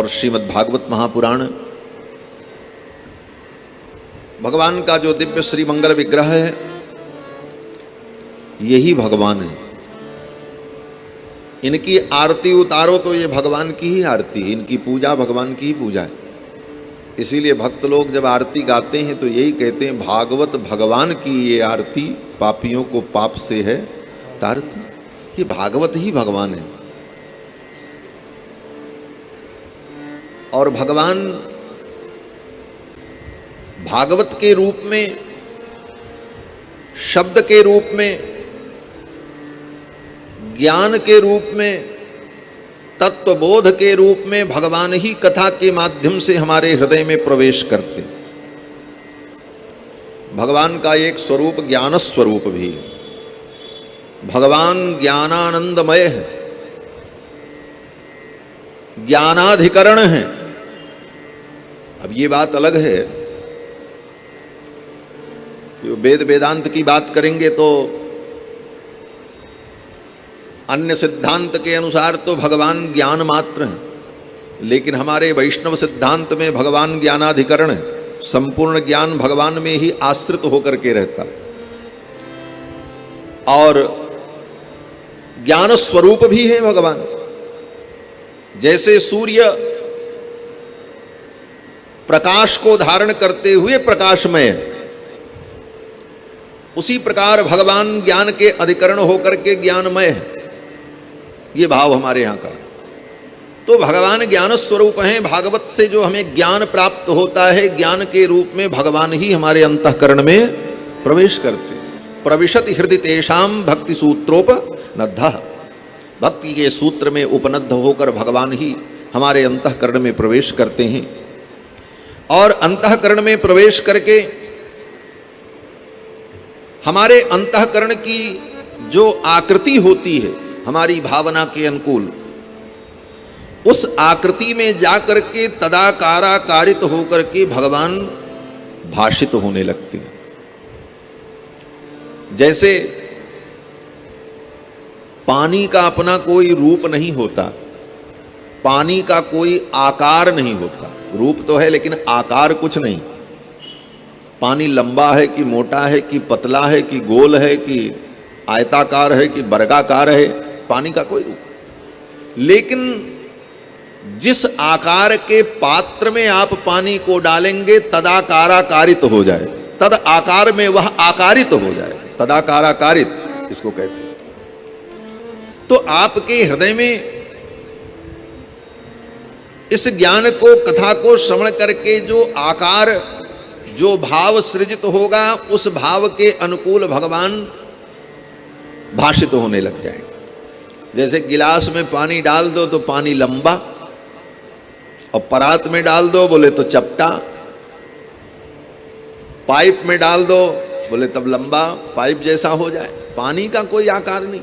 और श्रीमद् भागवत महापुराण, भगवान का जो दिव्य श्री मंगल विग्रह है यही भगवान है। इनकी आरती उतारो तो ये भगवान की ही आरती है, इनकी पूजा भगवान की ही पूजा है। इसीलिए भक्त लोग जब आरती गाते हैं तो यही कहते हैं, भागवत भगवान की ये आरती, पापियों को पाप से है तारती। ये भागवत ही भगवान है। और भगवान भागवत के रूप में, शब्द के रूप में, ज्ञान के रूप में, तत्वबोध के रूप में भगवान ही कथा के माध्यम से हमारे हृदय में प्रवेश करते। भगवान का एक स्वरूप ज्ञान स्वरूप भी है। भगवान ज्ञानानंदमय है, ज्ञानाधिकरण है। अब ये बात अलग है कि वेद वेदांत की बात करेंगे तो अन्य सिद्धांत के अनुसार तो भगवान ज्ञान मात्र है, लेकिन हमारे वैष्णव सिद्धांत में भगवान ज्ञानाधिकरण है। संपूर्ण ज्ञान भगवान में ही आश्रित होकर के रहता और ज्ञान स्वरूप भी है भगवान। जैसे सूर्य प्रकाश को धारण करते हुए प्रकाशमय है, उसी प्रकार भगवान ज्ञान के अधिकरण होकर के ज्ञानमय है। ये भाव हमारे यहाँ का। तो भगवान ज्ञान स्वरूप हैं। भागवत से जो हमें ज्ञान प्राप्त होता है, ज्ञान के रूप में भगवान ही हमारे अंतःकरण में प्रवेश करते। प्रविशति हृदय तेषाम भक्ति सूत्रोपनद्धः। भक्ति के सूत्र में उपनद्ध होकर भगवान ही हमारे अंतःकरण में प्रवेश करते हैं। और अंतःकरण में प्रवेश करके हमारे अंतःकरण की जो आकृति होती है हमारी भावना के अनुकूल, उस आकृति में जाकर के तदाकाराकारित होकर के भगवान भाषित होने लगते हैं। जैसे पानी का अपना कोई रूप नहीं होता, पानी का कोई आकार नहीं होता। रूप तो है लेकिन आकार कुछ नहीं। पानी लंबा है कि मोटा है कि पतला है कि गोल है कि आयताकार है कि वर्गाकार है, पानी का कोई रूप। लेकिन जिस आकार के पात्र में आप पानी को डालेंगे तदाकाराकारित हो जाए, तद आकार में वह आकारित हो जाए, तदाकाराकारित इसको कहते हैं। तो आपके हृदय में इस ज्ञान को, कथा को श्रवण करके जो आकार, जो भाव सृजित होगा, उस भाव के अनुकूल भगवान भाषित होने लग जाएंगे। जैसे गिलास में पानी डाल दो तो पानी लंबा, और परात में डाल दो बोले तो चपटा, पाइप में डाल दो बोले तब लंबा पाइप जैसा हो जाए। पानी का कोई आकार नहीं,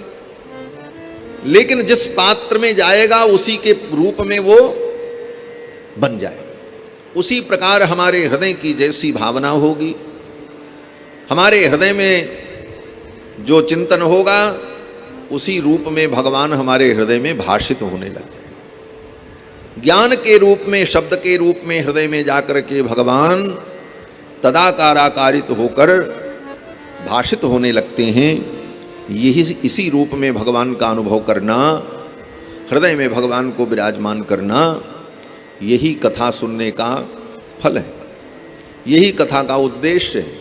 लेकिन जिस पात्र में जाएगा उसी के रूप में वो बन जाएगा। उसी प्रकार हमारे हृदय की जैसी भावना होगी, हमारे हृदय में जो चिंतन होगा, उसी रूप में भगवान हमारे हृदय में भाषित होने लग जाए। ज्ञान के रूप में, शब्द के रूप में हृदय में जाकर के भगवान तदाकाराकारित होकर भाषित होने लगते हैं। यही, इसी रूप में भगवान का अनुभव करना, हृदय में भगवान को विराजमान करना, यही कथा सुनने का फल है, यही कथा का उद्देश्य है।